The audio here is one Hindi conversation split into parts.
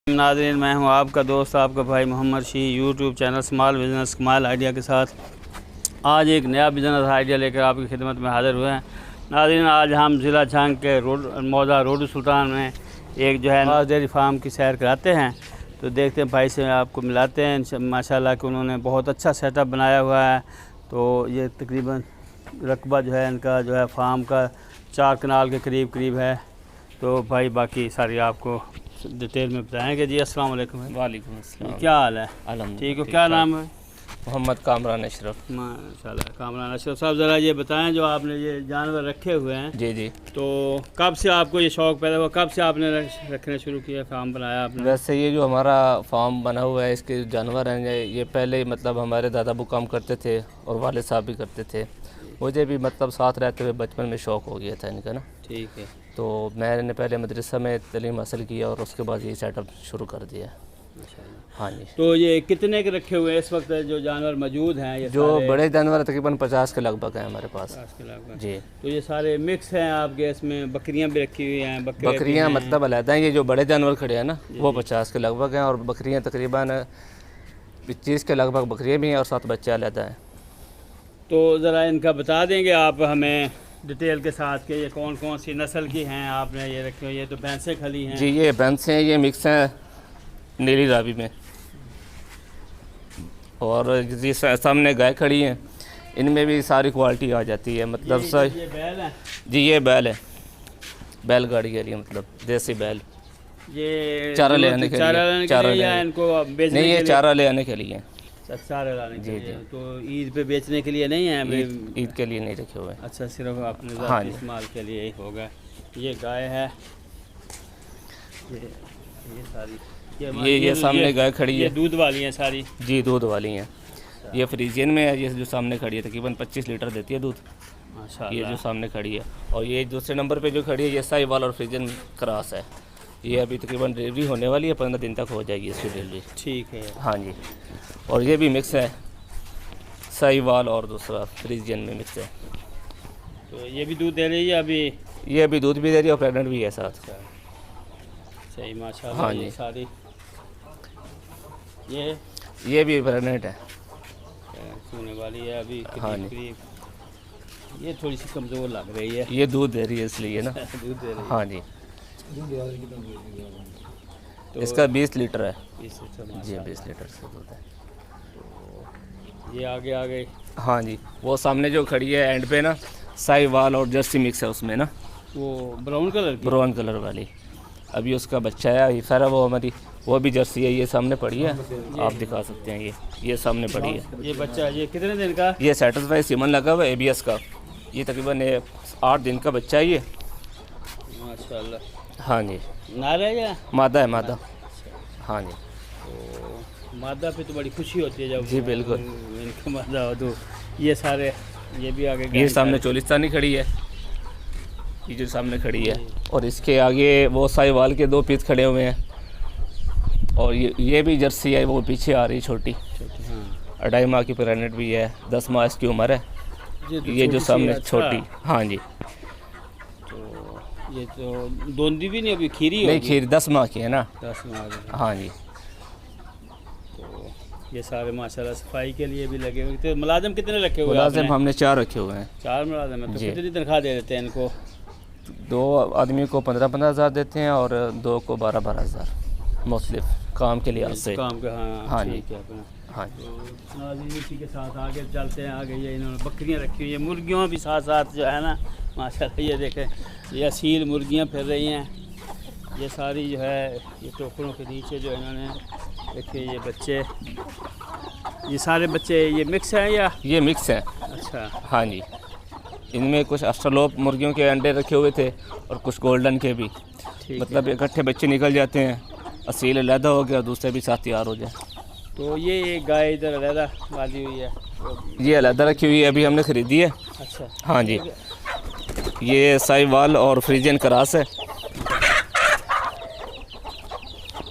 नाज़रीन, मैं हूं आपका दोस्त आपका भाई मोहम्मद शी, यूट्यूब चैनल स्मॉल बिज़नेस कमाल आइडिया के साथ आज एक नया बिज़नेस आइडिया लेकर आपकी खिदमत में हाज़िर हुए हैं। नाज़रीन, आज हम ज़िला झांग के मौजा रोड सुल्तान में एक जो है डेयरी फार्म की सैर कराते हैं। तो देखते हैं, भाई से आपको मिलाते हैं। माशाल्लाह कि उन्होंने बहुत अच्छा सेटअप बनाया हुआ है। तो ये तकरीबन रकबा जो है इनका जो है फार्म का 4 कनाल के करीब है। तो भाई बाकी सारी आपको डिटेल में बताएंगे। जी अस्सलाम वालेकुम। वालेकुम अस्सलाम। क्या हाल है? ठीक हो? क्या नाम है? मोहम्मद कामरान अशरफ। माशाल्लाह, कामरान अशरफ साहब, ज़रा ये बताएं जो आपने ये जानवर रखे हुए हैं। जी। तो कब से आपको ये शौक़ पैदा हुआ, कब से आपने रखने शुरू किया, फार्म बनाया आपने? वैसे ये जो हमारा फार्म बना हुआ है, इसके जानवर हैं ये पहले मतलब हमारे दादा अबू काम करते थे और वालिद साहब भी करते थे। मुझे भी मतलब साथ रहते हुए बचपन में शौक़ हो गया था इनका ना। ठीक है। तो मैंने पहले मदरसा में तालीम हासिल किया और उसके बाद ये सेटअप शुरू कर दिया। हाँ जी। तो ये कितने के रखे हुए हैं इस वक्त जो जानवर मौजूद हैं? ये जो बड़े जानवर तकरीबन 50 के लगभग हैं हमारे पास। 50 के लगभग जी। तो ये सारे मिक्स हैं आपके? इसमें बकरियां भी रखी हुई हैं? बकरियां मतलब अलग हैं। ये जो बड़े जानवर खड़े हैं ना वो 50 के लगभग हैं और बकरियां तकरीबन 25 के लगभग बकरियां भी हैं और 7 बच्चे अलग हैं। तो ज़रा इनका बता देंगे आप हमें डिटेल के साथ कि ये कौन कौन सी नस्ल की हैं आपने ये रखे हुए? ये तो भैंसें खली हैं। जी, ये भैंसें हैं, ये मिक्स हैं नीली रावी में। और जी सामने गाय खड़ी हैं, इनमें भी सारी क्वालिटी आ जाती है। मतलब सर ये बैल है? जी ये बैल है, बैलगाड़ी के लिए मतलब देसी बैल। ये चारा ले आने के लिए या इनको बेचने नहीं, के ये लिए? चारा ले आने के लिए। चारा लाने के लिए। जी। तो ईद पे बेचने के लिए नहीं है? ईद के लिए नहीं रखे हुए। अच्छा, सिर्फ आपने हाँ जी। इस्तेमाल के लिए ही होगा। ये गाय है, ये सारी ये सामने गाय खड़ी है, ये दूध वाली हैं सारी? जी दूध वाली हैं। ये फ्रीजियन में है, ये जो सामने खड़ी है तकरीबन 25 लीटर देती है दूध। माशाल्लाह। ये जो सामने खड़ी है और ये दूसरे नंबर पे जो खड़ी है ये साहिवाल और फ्रीजियन क्रॉस है। ये अभी तकरीबन डिलीवरी होने वाली है, 15 दिन तक हो जाएगी इसकी डिलीवरी। ठीक है। हाँ जी। और ये भी मिक्स है, साहिवाल और दूसरा फ्रीजियन में मिक्स है। तो ये भी दूध दे रही है अभी? ये अभी दूध भी दे रही है और प्रेगनेंट भी है साथ। सही, माशाल्लाह। हाँ ये जी। सारी ये भी प्रेगनेंट है, सोने वाली है अभी हाँ जी। करीब। ये थोड़ी सी कमज़ोर लग रही है। ये दूध दे रही है इसलिए ना। दूध दे रही है। हाँ जी। तो इसका 20 लीटर है। 20 लीटर जी, माशाल्लाह। 20 लीटर से दूध है। ये आगे आ गई। हाँ जी, वो सामने जो खड़ी है एंड पे ना साहिवाल और जर्सी मिक्स है उसमें ना, वो ब्राउन कलर की? ब्राउन कलर वाली। अभी उसका बच्चा है हिफारा, वो हमारी वो भी जर्सी है। ये सामने पड़ी है, आप दिखा सकते हैं। ये सामने पड़ी है। ये बच्चा ये कितने दिन का? ये सेटिस्फाई सीमन लगा हुआ है ABS का। ये तकरीबन 8 दिन का बच्चा है ये। माशाल्लाह। हाँ जी। नार है या मादा है, मादा। हाँ जी। तो मादा पे तो बड़ी खुशी होती है जब जी बिल्कुल। इनका मादा हो। तो ये सारे ये भी आगे ये सामने चोलिस्तानी खड़ी है, ये जो सामने खड़ी है। और इसके आगे वो साहिवाल के 2 पीस खड़े हुए हैं। और ये भी जर्सी है, वो पीछे आ रही छोटी। हाँ। 2.5 माह की प्रेगनेंट भी है, 10 माह इसकी उम्र है। ये जो सामने छोटी, हाँ जी। तो ये तो दोंदी भी नहीं अभी खीरी नहीं, होगी? खीर 10 माह की है ना। 10 माह की। हाँ जी। तो ये सारे माशाल्लाह सफाई के लिए भी लगे हुए। तो मुलाजिम कितने रखे हुए हैं मुलाजिम आपने? हमने 4 रखे हुए हैं। 4 मुलाजिम हैं। तो जी। कितनी तनख्वाह दे देते हैं इनको? 2 आदमी को 15-15 हज़ार देते हैं और 2 को 12-12 हज़ार मुख्तलिफ काम के लिए से। काम का? हाँ हाँ जी। ठीक है अपना। हाँ जी। तो नाज़रीन, इसी के साथ आगे चलते हैं। आगे ये इन्होंने बकरियां रखी हुई है, मुर्गियों भी साथ साथ जो है ना माशाल्लाह। ये देखें, ये असील मुर्गियां फिर रही हैं। ये सारी जो है ये टोकरों के नीचे जो इन्होंने रखे ये बच्चे, ये सारे बच्चे ये मिक्स हैं या? ये मिक्स हैं। अच्छा। हाँ जी। इनमें कुछ ऑस्ट्रेलोप मुर्गियों के अंडे रखे हुए थे और कुछ गोल्डन के भी। मतलब इकट्ठे बच्चे निकल जाते हैं, असील अलहदा हो गया, दूसरे भी साथ तैयार हो जाए। तो ये गाय इधर अलहदा वाली हुई है? ये अलहदा रखी हुई है, अभी हमने ख़रीदी है। अच्छा। हाँ जी। ये साहिवाल और फ्रीजियन क्रॉस है।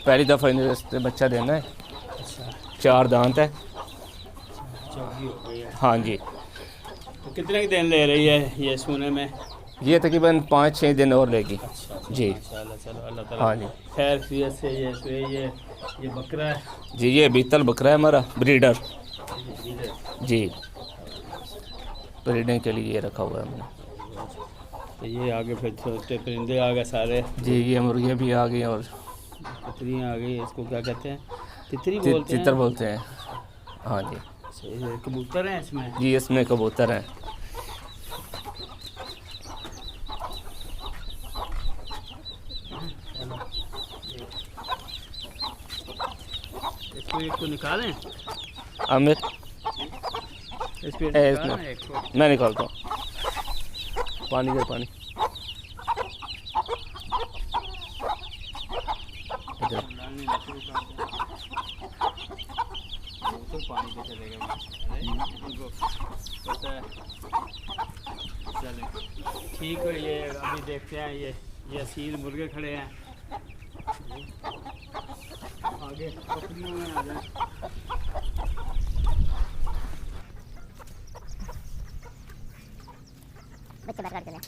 पहली दफ़ा इन्हें बच्चा देना है। अच्छा। 4 दांत है। चौकी हो गई है। हाँ जी। तो कितने के दिन ले रही है ये सोने में? ये तकरीबन 5-6 दिन और लेगी। अच्छा। जी। माशाल्लाह, चलो अल्लाह ताला हाँ जी। खैर फियत से ये बकरा है। जी ये बीतल बकरा है हमारा ब्रीडर। जी ब्रीडिंग के लिए ये रखा हुआ है हमने। तो ये आगे फिर छोटे परिंदे आ गए सारे। जी ये मुर्गियाँ भी आ गई और तितरियाँ आ गई, इसको क्या कहते हैं? तितरी बोलते हैं। तितर बोलते हैं। हाँ जी। अच्छा, ये कबूतर हैं इसमें? जी इसमें कबूतर हैं। इसको एक को निकालें? आमिर इसको इसमें एक को। मैं निकालता हूँ। पानी दे पानी इधर। तो पानी पे चलेगा। अरे इनको पता है। चलें ठीक है, ये अभी देखते हैं। ये असील मुर्गे खड़े हैं। आगे बकरियों में आ जाए। बच्चे बाहर काट चले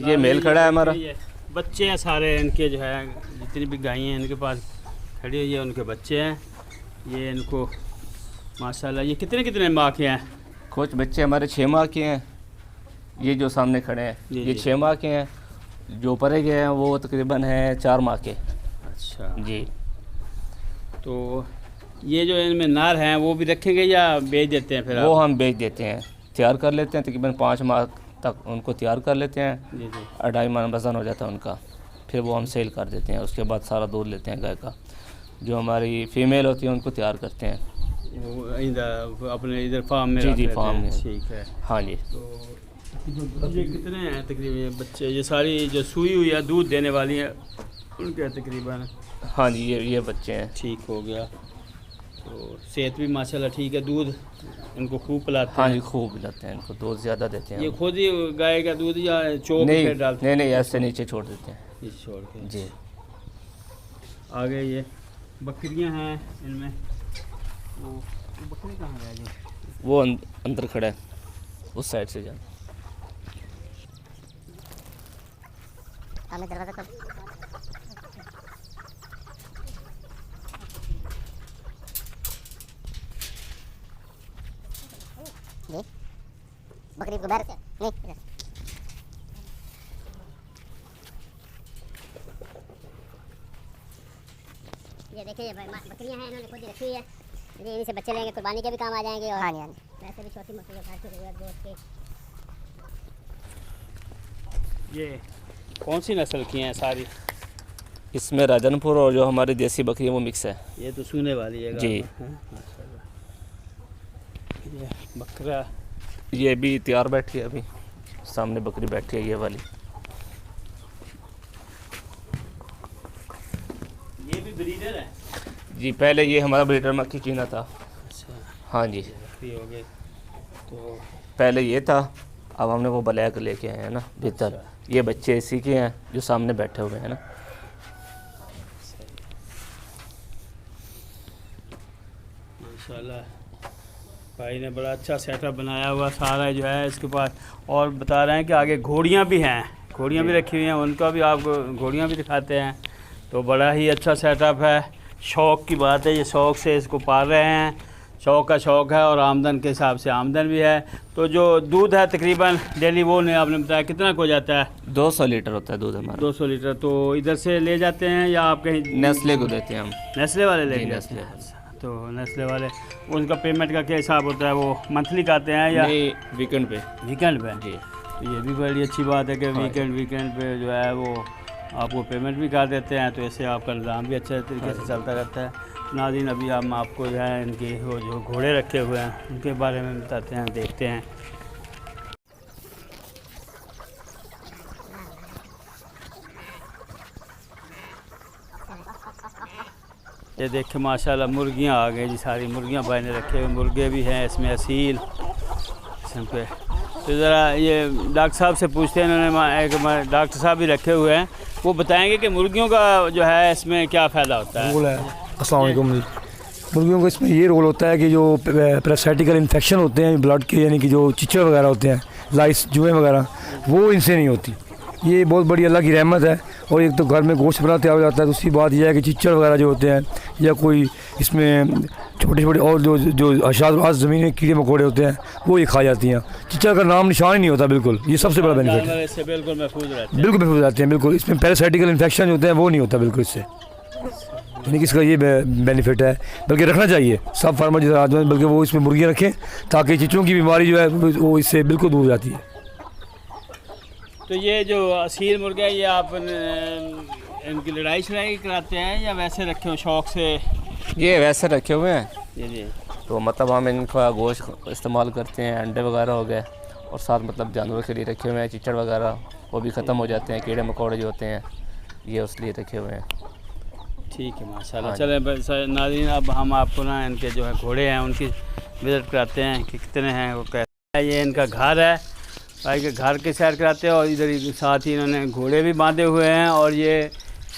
ये मेल खड़ा है हमारा। ये बच्चे हैं सारे इनके, जो है जितनी भी गायें हैं इनके पास खड़ी हुई है, उनके बच्चे हैं। ये इनको माशाल्लाह, ये कितने कितने माह के हैं? कुछ बच्चे हमारे 6 माह के हैं। ये जो सामने खड़े हैं जी, ये जी। 6 माह के हैं। जो परे गए हैं वो तकरीबन है 4 माह के। अच्छा, जी तो ये जो इनमें नार हैं वो भी रखेंगे या बेच देते हैं फिर वो आप? हम बेच देते हैं, तैयार कर लेते हैं। तकरीबन 5 माह तक उनको तैयार कर लेते हैं। जी जी। 2.5 मन वज़न हो जाता है उनका, फिर वो हम सेल कर देते हैं। उसके बाद सारा दूध लेते हैं गाय का। जो हमारी फ़ीमेल होती है उनको तैयार करते हैं। वो इधर अपने इधर फार्म में जी, रख जी, लेते फार्म हैं। में। ठीक है। हाँ जी। तो ये कितने हैं तकरीबन ये बच्चे? ये सारी जो सुई हुई है दूध देने वाली है उनके तकरीबन? हाँ जी ये बच्चे हैं। ठीक हो गया। तो सेहत भी माशाल्लाह ठीक है, दूध इनको खूब पिलाते हाँ हैं? जी खूब लाते हैं इनको, दूध ज़्यादा देते हैं ये हम। खुद ही गाय का दूध या चोक नहीं पे डालते नहीं नहीं ऐसे नीचे छोड़ देते हैं। हैं? इस छोड़ के। जी आगे ये बकरियां हैं इनमें। वो बकरी कहाँ रह गई? वो अंदर खड़ा है, उस साइड से जाना। हमें दरवाजा खोल। जी बकरी को बाहर नहीं इधर। ये देखिए ये बकरियां हैं, इन्होंने खुद ही रखी हुई है। ये इन्हीं से बच्चे लेंगे, कुर्बानी के भी काम आ जाएंगे और हाँ जी वैसे भी छोटी मोटी घर की जरूरत गोश्त की। ये कौन सी नस्ल की हैं सारी? इसमें राजनपुर और जो हमारी देसी बकरी है वो मिक्स है। ये तो सूने वाली है जी। माशाल्लाह। ये बकरा ये भी तैयार बैठी है, अभी सामने बकरी बैठी है ये वाली। ये भी ब्रीडर है? जी पहले ये हमारा ब्रीडर मक्खी चीना था। अच्छा, हाँ जी बकरी हो गए तो। पहले ये था, अब हमने वो ब्लैक लेके आए हैं ना भीतर। ये बच्चे इसी के हैं जो सामने बैठे हुए हैं ना। माशाल्लाह भाई ने बड़ा अच्छा सेटअप बनाया हुआ सारा जो है इसके पास। और बता रहे हैं कि आगे घोड़ियाँ भी हैं, घोड़ियाँ भी रखी हुई हैं, उनका भी आपको घोड़ियाँ भी दिखाते हैं। तो बड़ा ही अच्छा सेटअप है। शौक़ की बात है, ये शौक़ से इसको पाल रहे हैं। शौक़ का शौक़ है और आमदन के हिसाब से आमदन भी है। तो जो दूध है तकरीबन डेली वो ने आपने बताया कितना को जाता है? 200 लीटर होता है दूध हमारा। 200 लीटर। तो इधर से ले जाते हैं या आप कहीं नेस्ले को देते हैं हम। नेस्ले वाले ले जी, जाते हैं? नेस्ले। तो नेस्ले वाले उनका पेमेंट का क्या हिसाब होता है? वो मंथली का आते हैं या नहीं वीकेंड पे। वीकेंड पे? जी तो ये भी बड़ी अच्छी बात है कि हाँ वीकेंड पे जो है वो आपको पेमेंट भी कर देते हैं। तो इससे आपका निज़ाम भी अच्छे तरीके से चलता रहता है। नाज़रीन अभी हम आपको जो है इनके वो जो घोड़े रखे हुए हैं उनके बारे में बताते हैं, देखते हैं। ये देखें माशाल्लाह मुर्गियाँ आ गई जी, सारी मुर्गियाँ भाई ने रखे हुए। मुर्गे भी हैं इसमें असील किस्म पे। तो ज़रा ये डॉक्टर साहब से पूछते हैं, इन्होंने एक डॉक्टर साहब भी रखे हुए हैं। वो बताएंगे कि मुर्गियों का जो है इसमें क्या फ़ायदा होता है। रोल है। अस्सलाम वालेकुम जी। मुर्गियों को इसमें ये रोल होता है कि जो पैरासाइटिकल इन्फेक्शन होते हैं ब्लड के, यानी कि जो चिचड़ वगैरह होते हैं, लाइस, जुएँ वगैरह, वो इनसे नहीं होती। ये बहुत बड़ी अल्लाह की रहमत है। और एक तो घर में गोश्त बना तैयार हो जाता है। दूसरी बात यह है कि चिचड़ वगैरह जो होते हैं या कोई इसमें छोटे छोटे और जो अशात ज़मीन में कीड़े मकोड़े होते हैं वो ये खा जाती हैं। चिचड़ का नाम निशान ही नहीं होता बिल्कुल। ये सबसे बड़ा बेनिफिट है। इससे बिल्कुल महफूज रहते हैं। बिल्कुल महफूज रहते हैं। बिल्कुल इसमें पैरासाइटिकल इन्फेक्शन जो होते हैं वो नहीं होता बिल्कुल इससे। यानी कि इसका ये बेनिफिट है, बल्कि रखना चाहिए सब फार्मर जिधर आदमी, बल्कि वो इसमें मुर्गियाँ रखें ताकि चिचों की बीमारी जो है वो इससे बिल्कुल दूर हो जाती है। तो ये जो असील मुर्गे हैं ये आप इनकी लड़ाई शड़ाई कराते हैं या वैसे रखे हो शौक़ से? ये वैसे रखे हुए हैं जी जी। तो मतलब हम इनका गोश्त इस्तेमाल करते हैं, अंडे वगैरह हो गए, और साथ मतलब जानवर के लिए रखे हुए हैं। चिचड़ वगैरह वो भी ख़त्म हो जाते हैं, कीड़े मकोड़े जो होते हैं ये उस लिए रखे हुए हैं। ठीक है माशाल्लाह। चलें नाज़रीन, अब हम आपको ना इनके जो है घोड़े हैं उनकी विज़िट कराते हैं कि कितने हैं, वो कैसे है। ये इनका घर है, भाई के घर के सैर कराते हैं। और इधर ही साथ ही इन्होंने घोड़े भी बांधे हुए हैं। और ये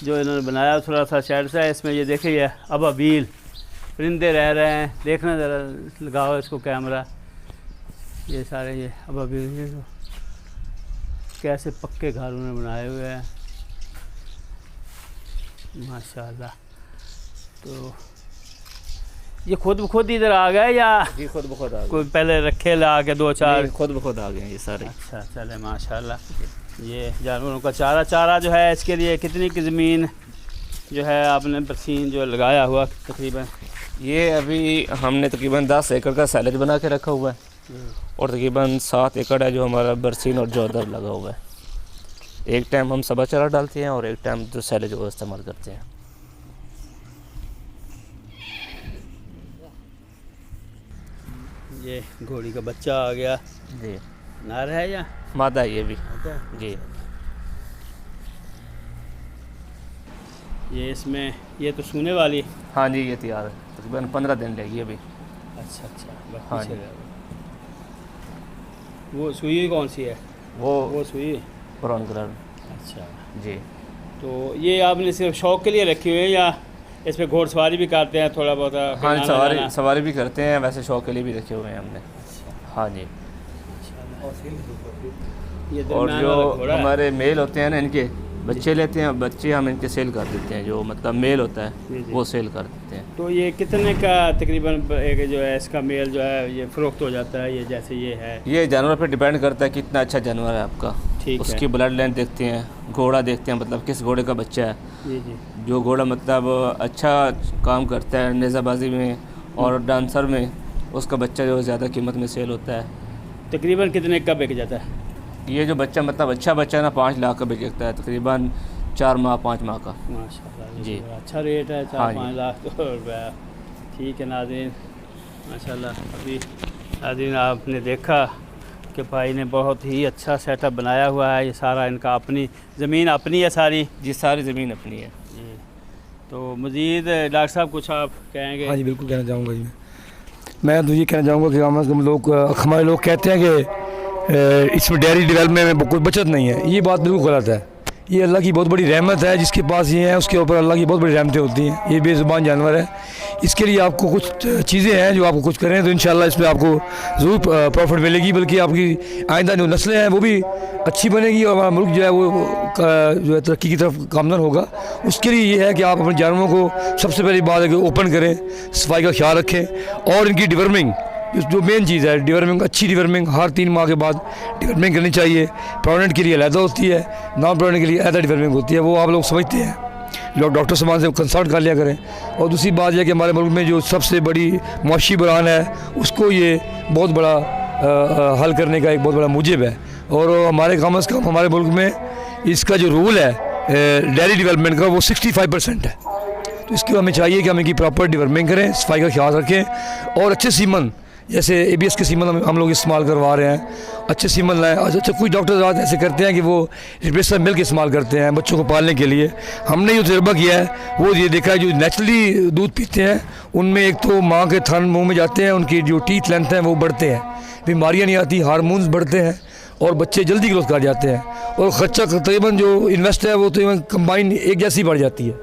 जो इन्होंने बनाया थोड़ा सा शेड सा है, इसमें ये देखिए अबाबील परिंदे रह रहे हैं। देखना ज़रा, लगाओ इसको कैमरा। ये सारे ये अबाबील, ये तो कैसे पक्के घर उन्होंने बनाए हुए हैं माशाल्लाह। तो ये खुद ब खुद इधर आ गए या जी खुद ब खुद आ गए? कोई पहले रखे ला के 2-4? खुद ब खुद आ गए ये सारे। अच्छा चले माशाल्लाह। ये जानवरों का चारा जो है, इसके लिए कितनी की ज़मीन जो है आपने बरसीन जो लगाया हुआ तकरीबन? ये अभी हमने तकरीबन 10 एकड़ का सैलेज बना के रखा हुआ है और तकरीबन 7 एकड़ है जो हमारा बरसीन और जोदर लगा हुआ है। एक टाइम हम सबा चारा डालते हैं और एक टाइम जो सैलेज वो इस्तेमाल करते हैं। ये घोड़ी का बच्चा आ गया जी। नार है या मादा है ये भी जी। ये इसमें ये तो सूने वाली? हाँ जी ये तैयार है, तकरीबन 15 दिन लेगी अभी। अच्छा अच्छा। हाँ जी। वो सुई कौन सी है? वो सुई ब्राउन कलर। अच्छा जी। तो ये आपने सिर्फ शौक़ के लिए रखी हुई है या इस पर घोड़सवारी भी करते हैं थोड़ा बहुत? हाँ सवारी भी करते हैं, वैसे शौक़ के लिए भी रखे हुए हैं हमने। हाँ जी। ये और जो हमारे मेल होते हैं ना, इनके बच्चे लेते हैं, बच्चे हम इनके सेल कर देते हैं। जो मतलब मेल होता है वो सेल कर देते हैं। तो ये कितने का तकरीबन एक जो है इसका मेल जो है ये फ़रोख्त हो जाता है? ये जैसे ये है, ये जानवर पे डिपेंड करता है कितना अच्छा जानवर है आपका। ठीक है। उसकी ब्लड लाइन देखते हैं, घोड़ा देखते हैं, मतलब किस घोड़े का बच्चा है। जी जी। जो घोड़ा मतलब अच्छा काम करता है नेज़ाबाजी में और डांसर में, उसका बच्चा जो ज़्यादा कीमत में सेल होता है। तकरीबन कितने का बिक जाता है ये जो बच्चा, मतलब अच्छा बच्चा ना 5 लाख का बिक सकता है, तकरीबन 4 माह 5 माह का। माशाल्लाह जी। अच्छा रेट है, 4-5 हाँ लाख तो रुपया। ठीक है नाज़रीन माशाल्लाह। अभी नाज़रीन आपने देखा कि भाई ने बहुत ही अच्छा सेटअप बनाया हुआ है। ये सारा इनका अपनी ज़मीन अपनी है सारी? जी सारी ज़मीन अपनी है जी। तो मज़ीद डॉक्टर साहब कुछ आप कहेंगे? हाँ जी बिल्कुल कहना चाहूँगा जी। मैं तो ये कहना चाहूँगा कि हमारे लोग कहते हैं कि इसमें डेयरी डेवलपमेंट में कोई बचत नहीं है। ये बात बिल्कुल गलत है। ये अल्लाह की बहुत बड़ी रहमत है। जिसके पास ये है उसके ऊपर अल्लाह की बहुत बड़ी रहमतें होती हैं। ये बेज़ुबान जानवर है। इसके लिए आपको कुछ चीज़ें हैं जो आपको कुछ करें तो इंशाल्लाह इसमें आपको ज़रूर प्रॉफिट मिलेगी, बल्कि आपकी आइंदा जो नस्लें हैं वो भी अच्छी बनेगी और हमारा मुल्क जो है वो जो है तरक्की की तरफ गामजन होगा। उसके लिए ये है कि आप अपने जानवरों को सबसे पहली बात है कि ओपन करें, सफाई का ख्याल रखें और इनकी डिवर्मिंग जो मेन चीज़ है, डिवर्मिंग, अच्छी डिवर्मिंग हर 3 माह के बाद डिवर्मिंग करनी चाहिए। प्रेगनेंट के लिए अलहदा होती है, नॉन प्रेगनेंट के लिए अलहदा डिवर्मिंग होती है। वो आप लोग समझते हैं, लोग डॉक्टर सामान से कंसल्ट कर लिया करें। और दूसरी बात यह कि हमारे मुल्क में जो सबसे बड़ी मुआशी बहरान है उसको ये बहुत बड़ा हल करने का एक बहुत बड़ा मूजिब है। और हमारे कम अज़ कम हमारे मुल्क में इसका जो रूल है डेयरी डेवलपमेंट का वो 65% है। तो इसके हमें चाहिए कि हम इनकी प्रॉपर डिवर्मिंग करें, सफाई का ख्याल रखें और अच्छे सीमन, जैसे ABS के सीमन हम लोग इस्तेमाल करवा रहे हैं, अच्छे सीमन लाएँ। अच्छा कुछ डॉक्टर ऐसे करते हैं कि वो रिप्लेसमेंट मिल्क इस्तेमाल करते हैं बच्चों को पालने के लिए। हमने जो तजुर्बा किया है वो ये देखा है जो नेचुरली दूध पीते हैं उनमें एक तो माँ के थन मुँह में जाते हैं, उनकी जो टीथ लेंथ हैं वो बढ़ते हैं, बीमारियाँ नहीं आती, हार्मोन्स बढ़ते हैं और बच्चे जल्दी ग्रोथ कर जाते हैं। और ख़र्चा तकरीबन जो इन्वेस्ट है वो तकरीबन कंबाइन एक जैसी बढ़ जाती है।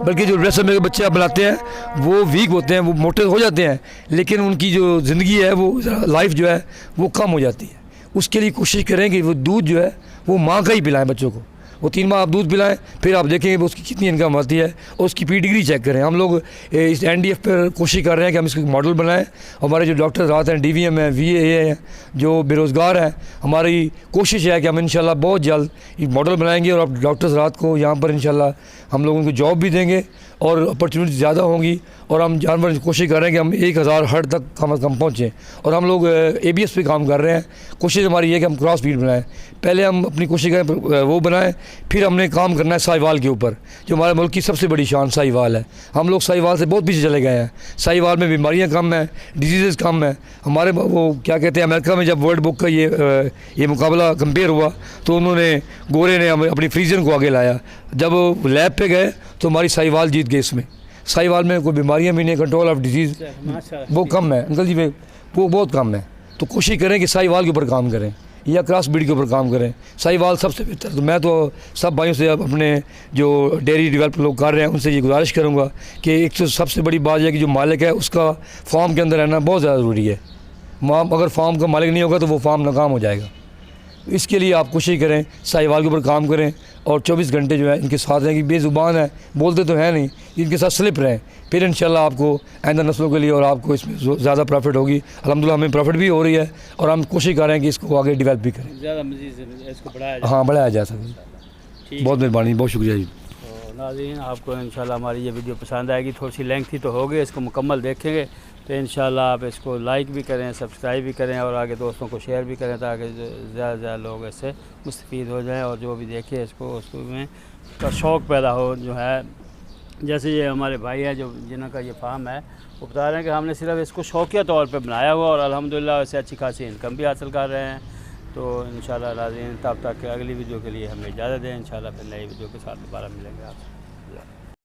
बल्कि जो रेस्ट में बच्चे आप बनाते हैं वो वीक होते हैं, वो मोटे हो जाते हैं, लेकिन उनकी जो ज़िंदगी है वो लाइफ जो है वो कम हो जाती है। उसके लिए कोशिश करें कि वो दूध जो है वो माँ का ही पिलाएं बच्चों को। वो 3 माह आप दूध पिलाएं, फिर आप देखेंगे वो उसकी कितनी इनकम आती है और उसकी पेडिग्री चेक करें। हम लोग इस NDF पर कोशिश कर रहे हैं कि हम इसको मॉडल बनाएं। हमारे जो डॉक्टर रात हैं, DVM हैं, VA हैं, जो बेरोज़गार हैं, हमारी कोशिश है कि हम इंशाल्लाह बहुत जल्द एक मॉडल बनाएंगे और अब डॉक्टर्स रात को यहाँ पर इंशाल्लाह हम लोग उनको जॉब भी देंगे और अपॉर्चुनिटी ज़्यादा होंगी। और हम जानवर कोशिश कर रहे हैं कि हम 1000 हट तक कम से कम पहुँचें। और हम लोग ABS पे काम कर रहे हैं। कोशिश हमारी है कि हम क्रॉस ब्रीड बनाएं। पहले हम अपनी कोशिश करें वो बनाएं, फिर हमने काम करना है साहिवाल के ऊपर, जो हमारे मुल्क की सबसे बड़ी शान साहिवाल है। हम लोग साहिवाल से बहुत पीछे चले गए हैं। साहिवाल में बीमारियाँ कम हैं, डिजीज़ कम हैं। हमारे वो क्या कहते हैं, अमेरिका में जब वर्ल्ड बुक का ये मुकाबला कंपेयर हुआ तो उन्होंने गोरे ने अपनी फ्रीजन को आगे लाया। जब लैब पे गए तो हमारी साहिवाल जीत गई। इसमें साहिवाल में कोई बीमारियां भी नहीं, कंट्रोल ऑफ डिजीज़ वो कम है अंकल जी, वो बहुत कम है। तो कोशिश करें कि साहिवाल के ऊपर काम करें या क्रॉस ब्रीड के ऊपर काम करें। साहिवाल सबसे बेहतर। तो मैं तो सब भाइयों से अब अपने जो डेयरी डेवलप लोग कर रहे हैं उनसे ये गुजारिश करूँगा कि एक तो सबसे बड़ी बात है कि जो मालिक है उसका फार्म के अंदर रहना बहुत ज़्यादा ज़रूरी है। अगर फार्म का मालिक नहीं होगा तो वो फार्म नाकाम हो जाएगा। इसके लिए आप कोशिश करें, साहिवाल के ऊपर काम करें और 24 घंटे जो है इनके साथ रहें कि बेज़ुबान है, बोलते तो हैं नहीं, इनके साथ स्लिप रहें। फिर इंशाल्लाह आपको आइंदा नस्लों के लिए और आपको इसमें ज़्यादा प्रॉफिट होगी। अल्हम्दुलिल्लाह हमें प्रॉफिट भी हो रही है और हम कोशिश कर रहे हैं कि इसको आगे डेवलप भी करें, ज़्यादा मज़ीद इसको बढ़ाया जाए। हाँ बढ़ाया जा सके। बहुत मेहरबानी, बहुत शुक्रिया जी। तो नाज़रीन, आपको इंशाल्लाह हमारी ये वीडियो पसंद आएगी। थोड़ी सी लेंथी तो होगी, इसको मुकम्मल देखेंगे तो इंशाल्लाह आप इसको लाइक भी करें, सब्सक्राइब भी करें और आगे दोस्तों को शेयर भी करें ताकि ज़्यादा से ज़्यादा लोग इससे मुस्तफ़ीद हो जाएं और जो भी देखे उसको में का शौक़ पैदा हो। जो है जैसे ये हमारे भाई है जो जिनका ये फार्म है, वो बता रहे हैं कि हमने सिर्फ इसको शौकिया तौर पे बनाया हुआ और अल्हम्दुलिल्लाह इससे अच्छी खासी इनकम भी हासिल कर रहे हैं। तो इंशाल्लाह नाज़रीन, तब तक अगली वीडियो के लिए हमें इजाज़त दें। इंशाल्लाह फिर नई वीडियो के साथ दोबारा मिलेंगे आपसे।